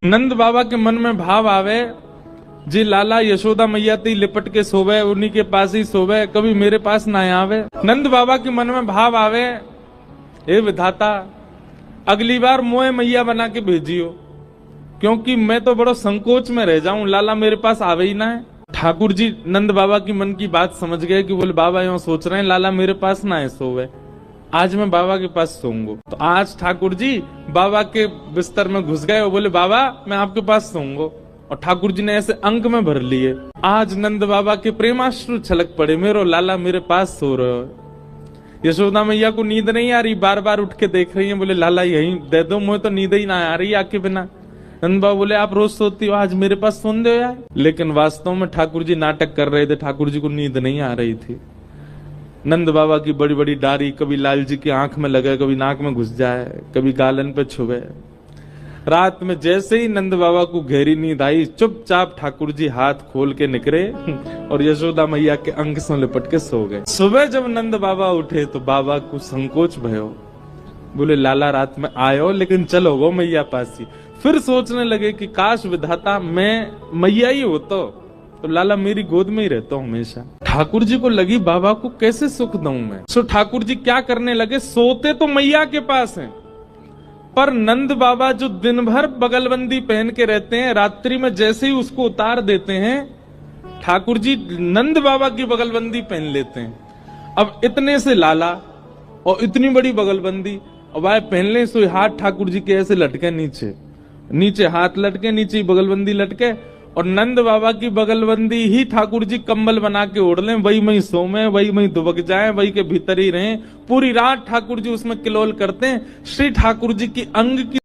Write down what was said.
नंद बाबा के मन में भाव आवे, जी लाला यशोदा मैया ती लिपट के सोवे, उन्हीं के पास ही सोवे, कभी मेरे पास ना आवे। नंद बाबा के मन में भाव आवे, हे विधाता अगली बार मोए मैया बना के भेजियो, क्योंकि मैं तो बड़ो संकोच में रह जाऊं, लाला मेरे पास आवे ही ना है। ठाकुर जी नंद बाबा की मन की बात समझ गए कि बोले बाबा यूं सोच रहे हैं लाला मेरे पास ना है सोवे, आज मैं बाबा के पास सोऊंगा। तो आज ठाकुर जी बाबा के बिस्तर में घुस गए और बोले बाबा मैं आपके पास सोऊंगा, और ठाकुर जी ने ऐसे अंक में भर लिए। आज नंद बाबा के प्रेमाश्रु छलक पड़े, मेरो लाला मेरे पास सो रहे हो। यशोदा मैया को नींद नहीं आ रही, बार बार उठ के देख रही है, बोले लाला यहीं दे दो, मुझे तो नींद ही ना आ रही आके बिना। नंद बाबा बोले आप रोज सोती हो, आज मेरे पास सुन दो यार। लेकिन वास्तव में ठाकुर जी नाटक कर रहे थे, ठाकुर जी को नींद नहीं आ रही थी। नंद बाबा की बड़ी बड़ी डारी कभी लाल जी की आंख में लगे, कभी नाक में घुस जाए, कभी गालन पे छुए। रात में जैसे ही नंद बाबा को गहरी नींद आई, चुपचाप ठाकुर जी हाथ खोल के निकले और यशोदा मैया के अंग से लिपट के सो गए। सुबह जब नंद बाबा उठे तो बाबा को संकोच भयो, बोले लाला रात में आयो लेकिन चलो वो मैया पास ही। फिर सोचने लगे कि काश विधाता मैं मैया ही होता तो लाला मेरी गोद में ही रहता हमेशा। ठाकुर जी को लगी बाबा को कैसे सुख दूं मैं। सो ठाकुर जी क्या करने लगे, सोते तो मैया के पास हैं, पर नंद बाबा जो दिन भर बगलबंदी पहन के रहते हैं, रात्रि में जैसे ही उसको उतार देते हैं, ठाकुर जी नंद बाबा की बगलबंदी पहन लेते हैं। अब इतने से लाला और इतनी बड़ी बगलबंदी, अब आए पहन ले सो हाथ ठाकुर जी के ऐसे लटके, नीचे नीचे हाथ लटके, नीचे बगलबंदी लटके, और नंद बाबा की बगलबंदी ही ठाकुर जी कंबल बना के ओढ़ लें, वही मई सोमे, वही मई दुबक जाए, वही के भीतर ही रहें। पूरी रात ठाकुर जी उसमें किलोल करते हैं। श्री ठाकुर जी की अंग की